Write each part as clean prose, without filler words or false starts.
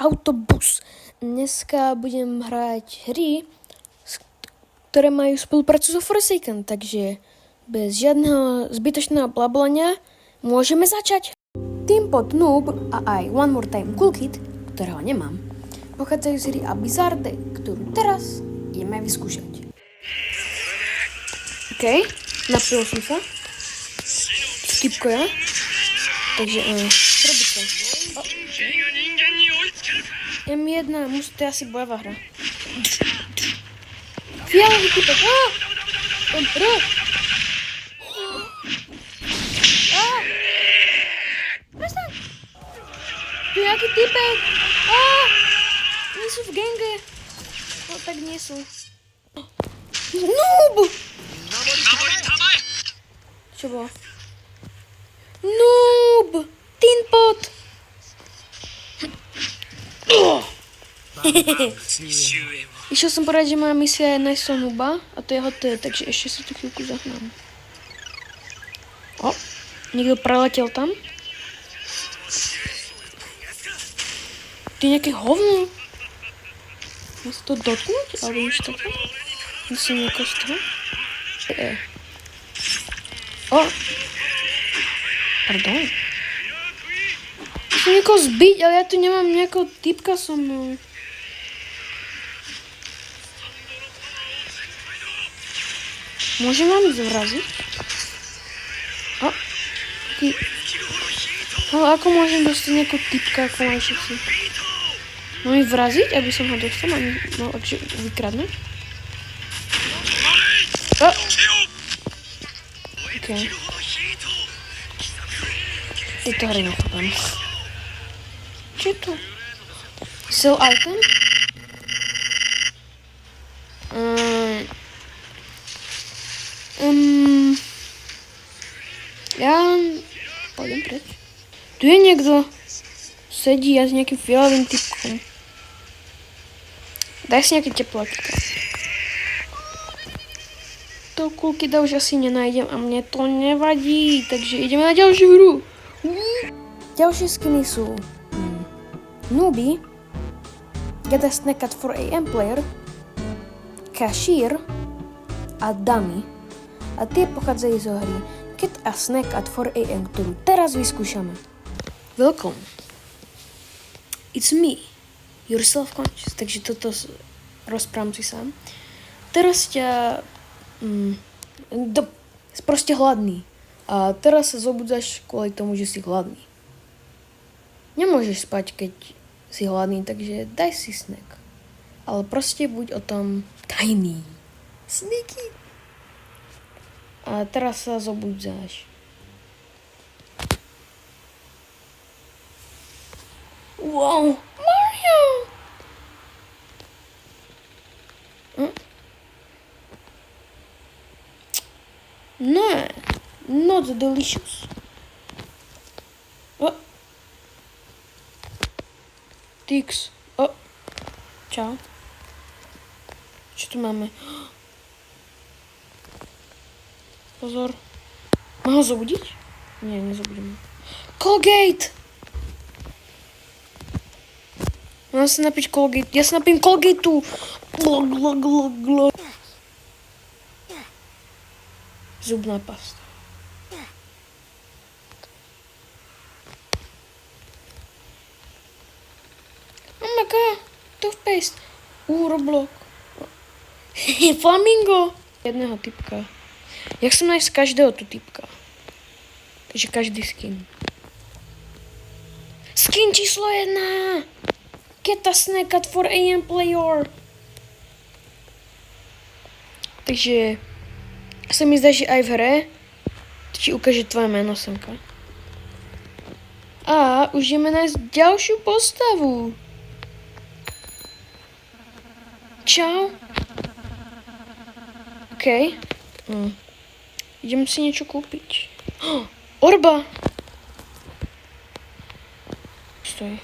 Autobus. Dneska budem hrať hry, ktoré majú spoluprácu so Forsaken, takže bez žiadneho zbytočného blablania môžeme začať. Teampod Noob a aj One More Time Cool Kid, ktorého nemám, pochádzajú z hry Abyssarde, ktorú teraz ideme vyskúšať. OK, napil som sa. Skipko ja. Takže, robí to. M1, musí to je asi bojová hra. Fialový typek. Prestaň. Tu je nejaký typek. Nie sú v genge. No tak nie sú. Noob! Čo bolo? Noob! Teampod! Išiel som povedať, že moja misia je nájsť nooba a to je hoté, takže ešte sa tu chvíľku zahnám. Niekto preletel tam? To je nejaké hovno? Má sa to dotknúť? Alebo nič také? Musím niekoho z toho? Pardon. Musím niekoho zbiť, ale ja tu nemám nejakého typka so mnou. Môžem vám zvraziť? Ale ako môžem dostať nejakého typka, ako majú všetci? Mám ich vraziť, aby som ho dostal? Mám vykradnúť? OK. Tieto hry nechápam. Čo je to? Sell item? Ja pôjdem preč. Tu je niekto. Sedí a s nejakým fialovým typkom. Daj si nejaké tepláky. To Cool Kida už asi nenájdem a mne to nevadí. Takže ideme na ďalšiu hru. Ďalšie skiny sú Nooby, Get a Snack at 4 AM Player, Cashier a Dummy. A tie pochádzajú zo hry Get a Snack at 4 AM, ktorú teraz vyskúšame. Welcome. It's me, your self-conscious. Takže toto rozprávam si sám. Teraz ťa... proste hladný. A teraz sa zobudzaš kvôli tomu, že si hladný. Nemôžeš spať, keď si hladný, takže daj si snack. Ale proste buď o tom tajný. Sneaky. A teraz sa zobudzáš. Wow, Mario! No, not delicious. Tix. Čau. Čo tu máme? Pozor. Mám ho zobudiť? Nie, nezobudím. Colgate! Mám sa napiť Colgate. Ja sa napím Colgateu. Zubná pasta. Toothpaste. Roblox. Flamingo. Jedného typka. Jak som nájsť každého tu typka? Takže každý skin. Skin číslo 1. Get a Snack at 4 AM Player. Takže sa mi zdá, že aj v hre ti ukáže tvoje meno semka. A už ideme nájsť ďalšiu postavu. Čau. OK. Idem si niečo kúpiť. Orba. Stoj.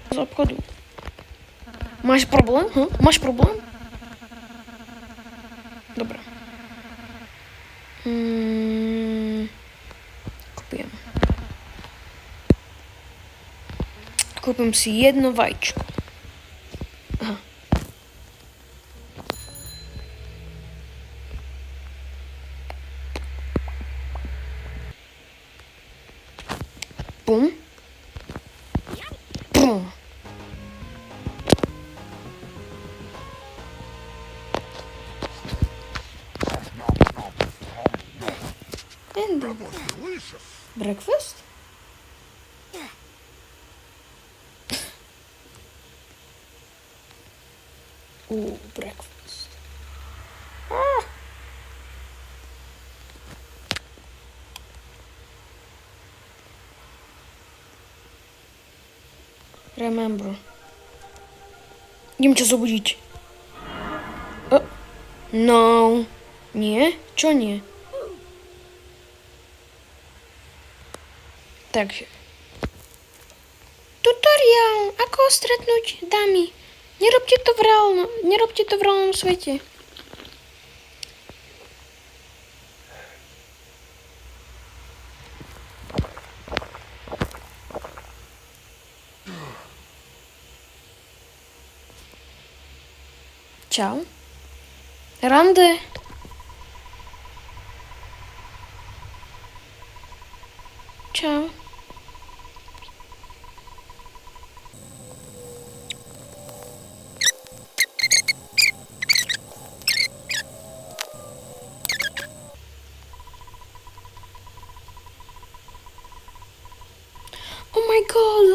Z obchodu. Máš problém? Máš problém? Dobre. Kúpim si jedno vajíčko. Aha. Bum. Bum. And breakfast? Ooh, breakfast. Ah. Remember. Idem ťa zobudiť. No. Nie? Čo nie? Takže. Tutoriál. Ako stretnúť dámy. Nerobte to v reálnom svete. Čau. Rande. Čau. Oh my god.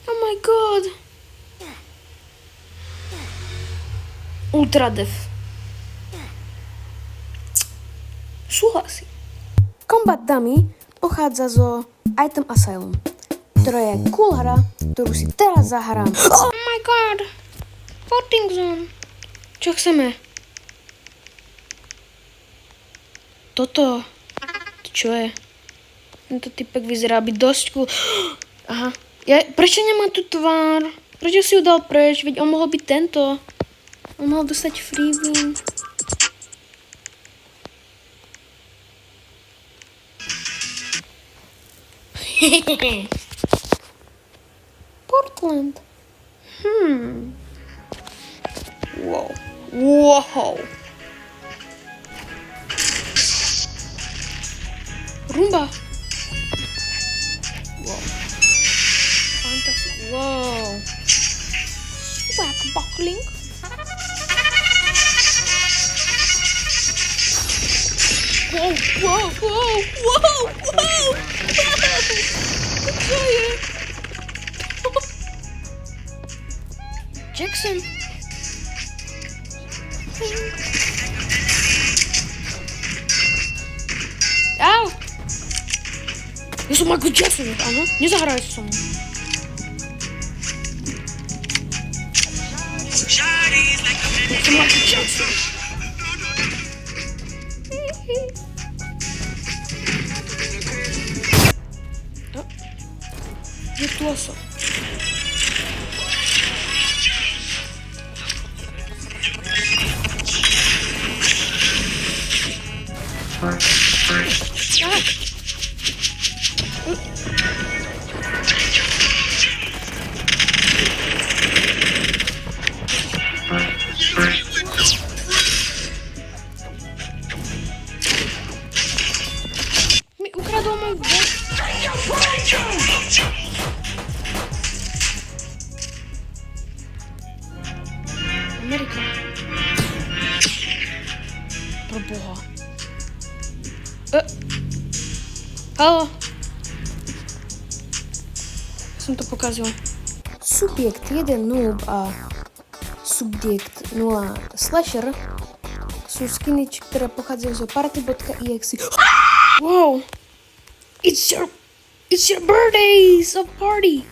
Oh my god. Ultra dev. Súhlasím. Combat Dummy pochádza zo Item Asylum, ktorá je cool hra, ktorú si teraz zahrám. Oh my god. Porting zone. Čo chceme? Toto. Čo je? Tento typek vyzerá byť dosť cool. Aha. Prečo nemá tú tvár? Prečo si ju dal preč? Veď on mohol byť tento. On mohol dostať free win. Portland. Wow. Wow. Rumba. Wow. Fantastic. Wow. Swagbuckling. Wow, wow, wow, wow, wow, wow. Co je? Jackson. Au. Ja som Michael Jackson, áno? Nezahraj sa so mnou. Ja som Michael Jackson. Virtuoso. Mi ukradol môj bod. Amerika. Pro Boha. Haló. Som to pokazil. Subjekt 1 noob a subjekt 0 slasher sú skiny, ktoré pochádzajú zo party.exe. Wow. It's your birthday. So party.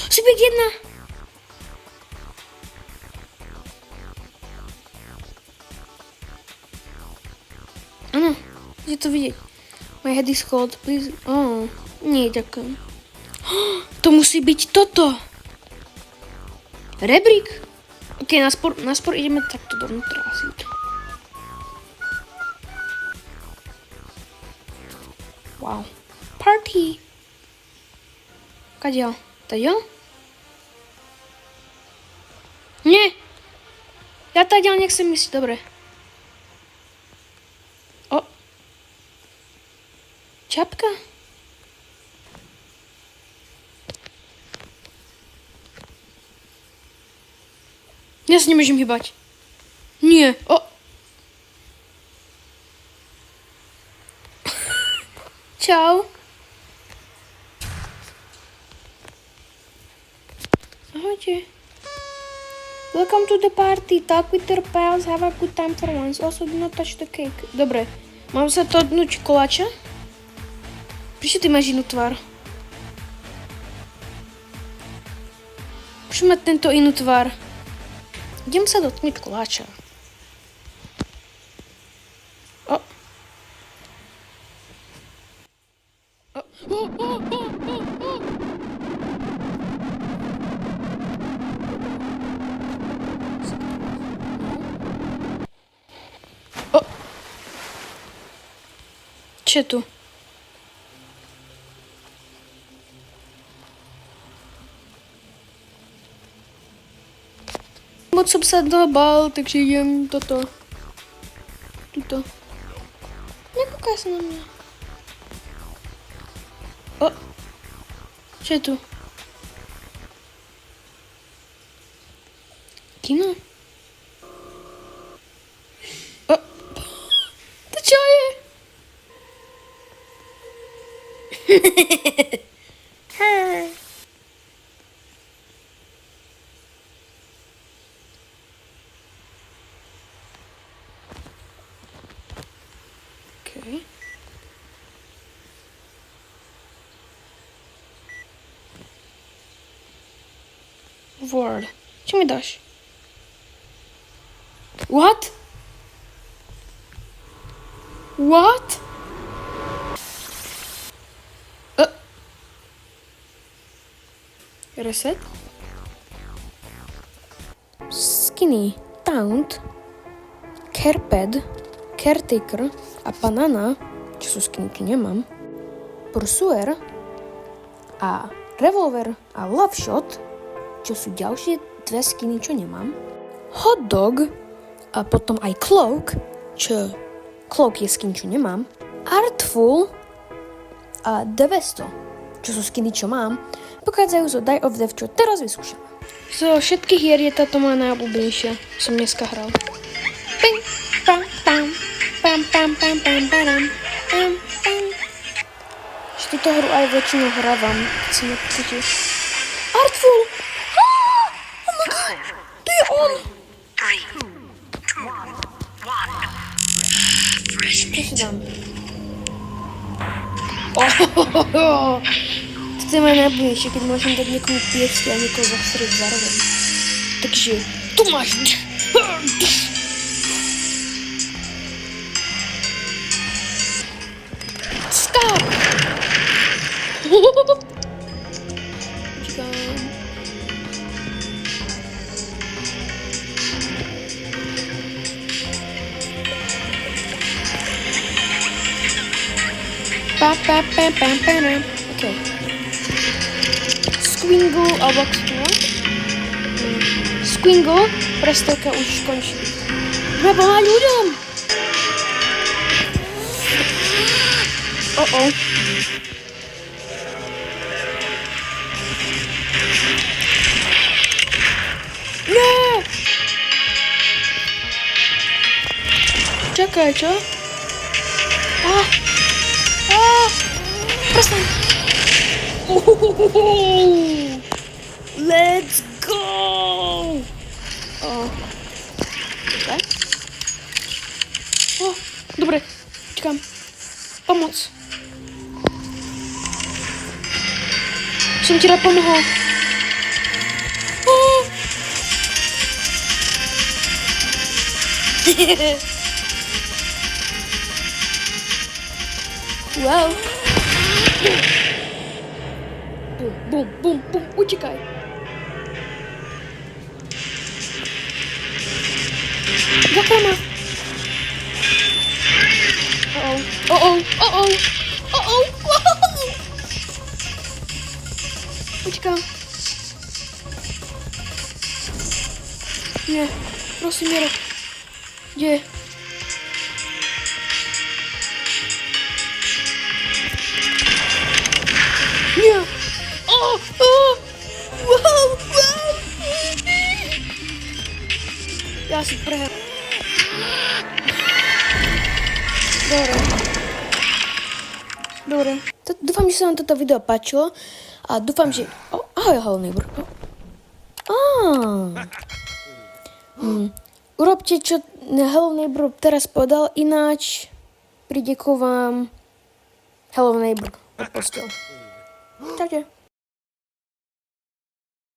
Subjekt 1. Áno, je to vidieť. My head is cold, please. Oh, nie, ďakujem. To musí byť toto. Rebrík. Ok, naspor ideme takto dovnútra asi. Wow. Party. Kadiaľ? Tadiaľ? Nie. Ja tadiaľ nechcem ísť, dobre. O. Čapka? Ja sa nemôžem hýbať. Nie. O. Čau. Ahojte. Welcome to the party. Talk with your pals. Have a good time for once. Also do not touch the cake. Dobre. Mám sa to dnúť koláča? Prečo ty máš inú tvár? Prečo má tento inú tvár? Idem sa dotknúť koláča. O. O. O. O. O. O. O. Čo je tu? Moc som sa dobal, takže idem tuto. Nekúkaj sa na mňa. O, čo je tu? Kino? O, to čo je? Okay. Word. Čo mi dáš? What? What? Reset? Skinny, Taunt, Carped, Caretaker a Banana, čo sú skiny, čo nemám, Pursuer a Revolver a Love Shot, čo sú ďalšie dve skiny, čo nemám, Hot Dog a potom aj Cloak, čo Cloak je skin, čo nemám, Artful a 200, čo sú skiny, čo mám, pochádzajú zo Die of Death, čo teraz vyskúšam. Zo všetkých hier je táto moja najobľúbenejšia, som dneska hral. Ping, pam, pam, pam, pam, pam, pam, pam, pam, pam. Že túto hru aj väčšinou hrávam, keď si nepokúti. Artful! Oh my god! To je on! Čo si dám? Toto je moje najobľúbenejšie, keď môžem dať niekomu piesť a niekoho zastrieť zároveň. Takže tu máš! Stop! Počkám. Okay. Squingle a box Squingle, prestelka už končí. Budeme pomáhať ľuďom! Oh. Nie! Čakaj, čo? Prestaň! Let's go! Okay. Dobre, čakám. Pomoc. Som ti rád pomohol. Wow. bum, bum, bum, utekaj. Zaklama. Utekám. Nie, prosím, nerob. Kde je? Nie. Wow. Ja si prehral. Dobre. Dúfam, že sa vám toto video páčilo a dúfam, že... ahoj, hello neighbor. Urobte, čo hello neighbor teraz povedal, ináč príde ku vám hello neighbor odpustil. Čaute.